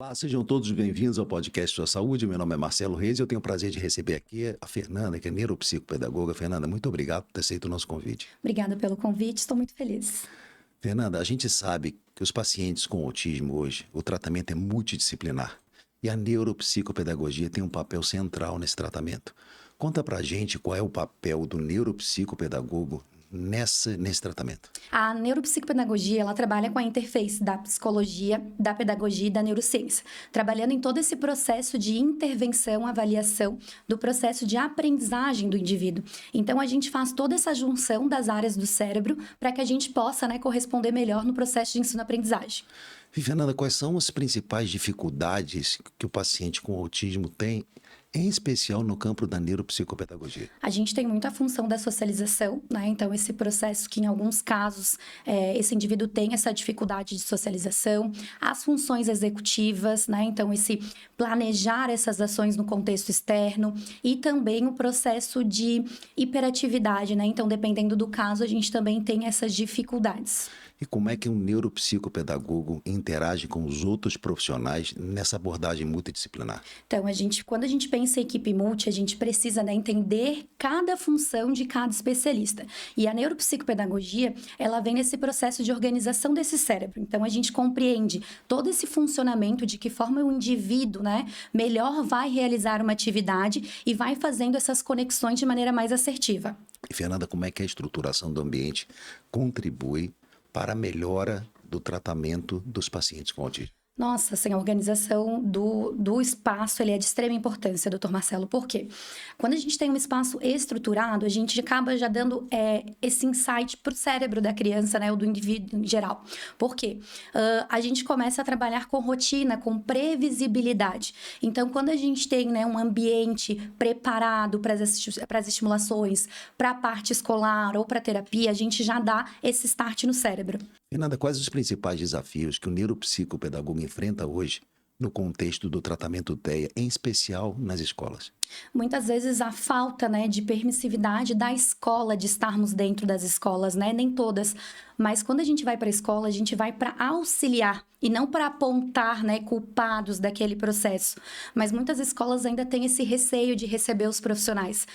Olá, sejam todos bem-vindos ao podcast Sua Saúde. Meu nome é Marcelo Reis e eu tenho o prazer de receber aqui a Fernanda, que é neuropsicopedagoga. Fernanda, muito obrigado por ter aceito o nosso convite. Obrigada pelo convite, estou muito feliz. Fernanda, a gente sabe que os pacientes com autismo hoje, o tratamento é multidisciplinar e a neuropsicopedagogia tem um papel central nesse tratamento. Conta pra gente qual é o papel do neuropsicopedagogo nesse tratamento. A neuropsicopedagogia, ela trabalha com a interface da psicologia, da pedagogia e da neurociência, trabalhando em todo esse processo de intervenção, avaliação do processo de aprendizagem do indivíduo. Então, a gente faz toda essa junção das áreas do cérebro para que a gente possa, corresponder melhor no processo de ensino-aprendizagem. E, Fernanda, quais são as principais dificuldades que o paciente com autismo tem, em especial no campo da neuropsicopedagogia? A gente tem muito a função da socialização, né? Então, esse processo que, em alguns casos, esse indivíduo tem essa dificuldade de socialização, as funções executivas, né? Então, esse planejar essas ações no contexto externo e também o processo de hiperatividade, né? Então, dependendo do caso, a gente também tem essas dificuldades. E como é que um neuropsicopedagogo interage com os outros profissionais nessa abordagem multidisciplinar? Então, quando a gente pensa em equipe multi, a gente precisa, entender cada função de cada especialista. E a neuropsicopedagogia, ela vem nesse processo de organização desse cérebro. Então, a gente compreende todo esse funcionamento, de que forma o indivíduo, melhor vai realizar uma atividade e vai fazendo essas conexões de maneira mais assertiva. E, Fernanda, como é que a estruturação do ambiente contribui para a melhora do tratamento dos pacientes com autismo? Nossa, assim, a organização do espaço, ele é de extrema importância, doutor Marcelo. Por quê? Quando a gente tem um espaço estruturado, a gente acaba já dando esse insight para o cérebro da criança, ou do indivíduo em geral. Por quê? A gente começa a trabalhar com rotina, com previsibilidade. Então, quando a gente tem um ambiente preparado para as estimulações, para a parte escolar ou para a terapia, a gente já dá esse start no cérebro. Fernanda, quais os principais desafios que o neuropsicopedagogo enfrenta hoje no contexto do tratamento TEA, em especial nas escolas? Muitas vezes a falta, de permissividade da escola, de estarmos dentro das escolas, nem todas. Mas quando a gente vai para a escola, a gente vai para auxiliar e não para apontar, culpados daquele processo. Mas muitas escolas ainda têm esse receio de receber os profissionais.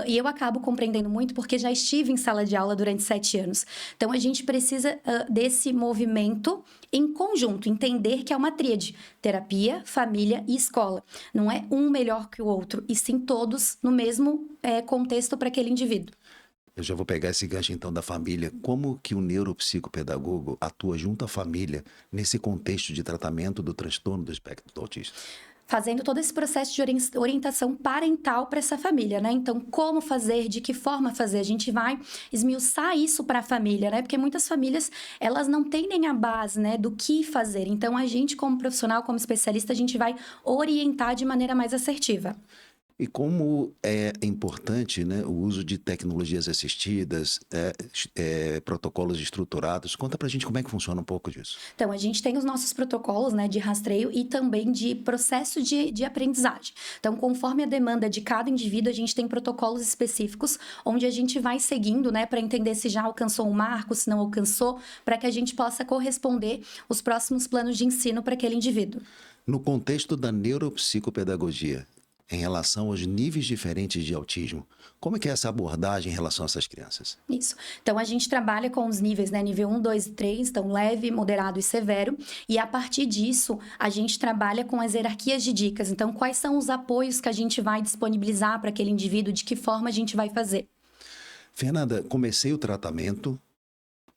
E eu acabo compreendendo muito porque já estive em sala de aula durante 7 anos. Então, a gente precisa desse movimento em conjunto, entender que é uma tríade: terapia, família e escola. Não é um melhor que o outro, e sim todos no mesmo contexto para aquele indivíduo. Eu já vou pegar esse gancho então da família. Como que o neuropsicopedagogo atua junto à família nesse contexto de tratamento do transtorno do espectro do autismo? Fazendo todo esse processo de orientação parental para essa família, Então, como fazer, de que forma fazer? A gente vai esmiuçar isso para a família, Porque muitas famílias, elas não têm nem a base, do que fazer. Então, a gente, como profissional, como especialista, a gente vai orientar de maneira mais assertiva. E como é importante, o uso de tecnologias assistidas, protocolos estruturados. Conta pra gente como é que funciona um pouco disso. Então, a gente tem os nossos protocolos, de rastreio e também de processo de aprendizagem. Então, conforme a demanda de cada indivíduo, a gente tem protocolos específicos, onde a gente vai seguindo, para entender se já alcançou um marco, se não alcançou, para que a gente possa corresponder os próximos planos de ensino para aquele indivíduo. No contexto da neuropsicopedagogia, em relação aos níveis diferentes de autismo, como é que é essa abordagem em relação a essas crianças? Isso. Então, a gente trabalha com os níveis, nível 1, 2 e 3, então leve, moderado e severo, e a partir disso, a gente trabalha com as hierarquias de dicas. Então, quais são os apoios que a gente vai disponibilizar para aquele indivíduo, de que forma a gente vai fazer? Fernanda, comecei o tratamento.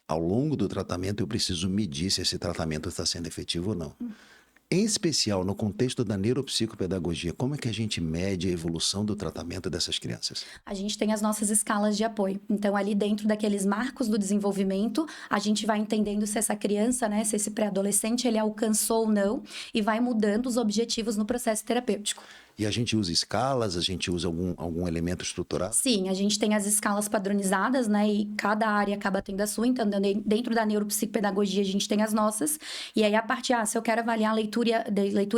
Ao longo do tratamento, eu preciso medir se esse tratamento está sendo efetivo ou não. Em especial, no contexto da neuropsicopedagogia, como é que a gente mede a evolução do tratamento dessas crianças? A gente tem as nossas escalas de apoio. Então, ali dentro daqueles marcos do desenvolvimento, a gente vai entendendo se essa criança, se esse pré-adolescente, ele alcançou ou não, e vai mudando os objetivos no processo terapêutico. E a gente usa escalas, a gente usa algum elemento estruturado? Sim, a gente tem as escalas padronizadas, E cada área acaba tendo a sua. Então, dentro da neuropsicopedagogia, a gente tem as nossas. E aí, a parte, se eu quero avaliar leitura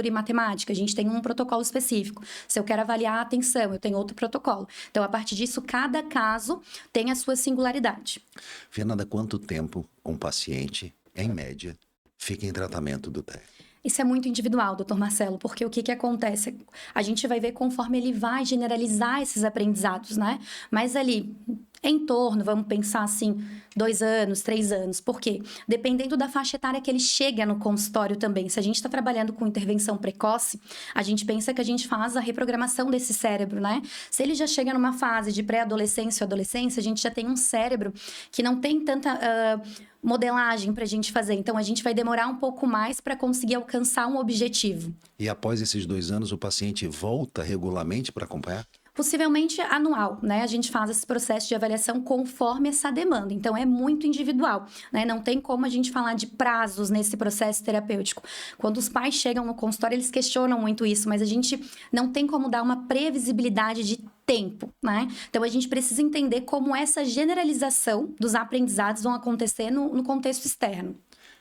e matemática, a gente tem um protocolo específico. Se eu quero avaliar a atenção, eu tenho outro protocolo. Então, a partir disso, cada caso tem a sua singularidade. Fernanda, quanto tempo um paciente, em média, fica em tratamento do TEA? Isso é muito individual, doutor Marcelo, porque o que que acontece? A gente vai ver conforme ele vai generalizar esses aprendizados, né? Mas ali, em torno, vamos pensar assim, 2 anos, 3 anos. Por quê? Dependendo da faixa etária que ele chega no consultório também. Se a gente está trabalhando com intervenção precoce, a gente pensa que a gente faz a reprogramação desse cérebro, né? Se ele já chega numa fase de pré-adolescência ou adolescência, a gente já tem um cérebro que não tem tanta modelagem para a gente fazer. Então, a gente vai demorar um pouco mais para conseguir alcançar um objetivo. E após esses 2 anos, o paciente volta regularmente para acompanhar? Possivelmente anual, né? A gente faz esse processo de avaliação conforme essa demanda. Então, é muito individual, né? Não tem como a gente falar de prazos nesse processo terapêutico. Quando os pais chegam no consultório, eles questionam muito isso, mas a gente não tem como dar uma previsibilidade de tempo, né? Então, a gente precisa entender como essa generalização dos aprendizados vão acontecer no contexto externo.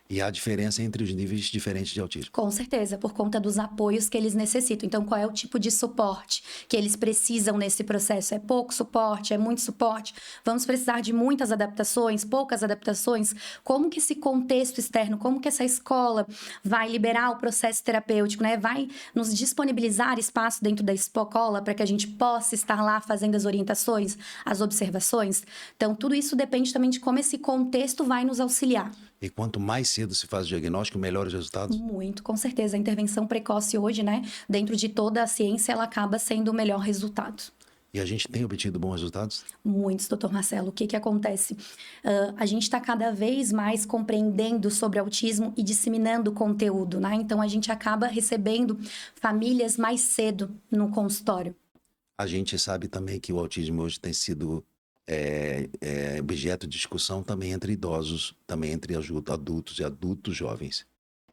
E há diferença entre os níveis diferentes de autismo. Com certeza, por conta dos apoios que eles necessitam. Então, qual é o tipo de suporte que eles precisam nesse processo? É pouco suporte? É muito suporte? Vamos precisar de muitas adaptações, poucas adaptações? Como que esse contexto externo, como que essa escola vai liberar o processo terapêutico, né? Vai nos disponibilizar espaço dentro da escola para que a gente possa estar lá fazendo as orientações, as observações? Então, tudo isso depende também de como esse contexto vai nos auxiliar. E quanto mais cedo se faz o diagnóstico, melhores os resultados? Muito, com certeza. A intervenção precoce hoje, né, dentro de toda a ciência, ela acaba sendo o melhor resultado. E a gente tem obtido bons resultados? Muitos, doutor Marcelo. O que que acontece? A gente está cada vez mais compreendendo sobre autismo e disseminando conteúdo, né? Então, a gente acaba recebendo famílias mais cedo no consultório. A gente sabe também que o autismo hoje tem sido objeto de discussão também entre idosos, também entre adultos e adultos jovens.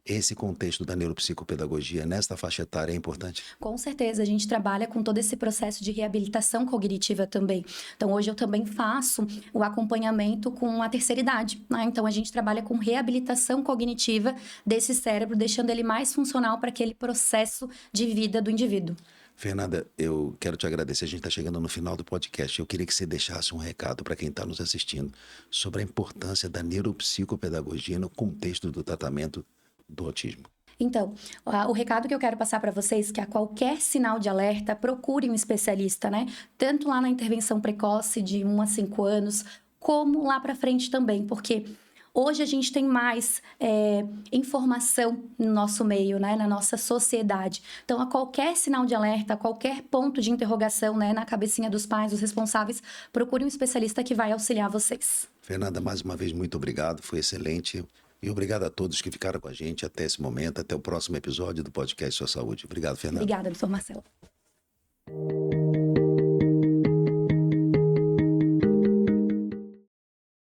Esse contexto da neuropsicopedagogia nesta faixa etária é importante? Com certeza, a gente trabalha com todo esse processo de reabilitação cognitiva também. Então, hoje eu também faço o acompanhamento com a terceira idade, né? Então, a gente trabalha com reabilitação cognitiva desse cérebro, deixando ele mais funcional para aquele processo de vida do indivíduo. Fernanda, eu quero te agradecer. A gente está chegando no final do podcast. Eu queria que você deixasse um recado para quem está nos assistindo sobre a importância da neuropsicopedagogia no contexto do tratamento do autismo. Então, o recado que eu quero passar para vocês é que a qualquer sinal de alerta, procure um especialista, né? Tanto lá na intervenção precoce de 1 a 5 anos, como lá para frente também, porque hoje a gente tem mais informação no nosso meio, né, na nossa sociedade. Então, a qualquer sinal de alerta, a qualquer ponto de interrogação, né, na cabecinha dos pais, dos responsáveis, procure um especialista que vai auxiliar vocês. Fernanda, mais uma vez, muito obrigado. Foi excelente. E obrigado a todos que ficaram com a gente até esse momento, até o próximo episódio do podcast Sua Saúde. Obrigado, Fernanda. Obrigada, doutor Marcelo.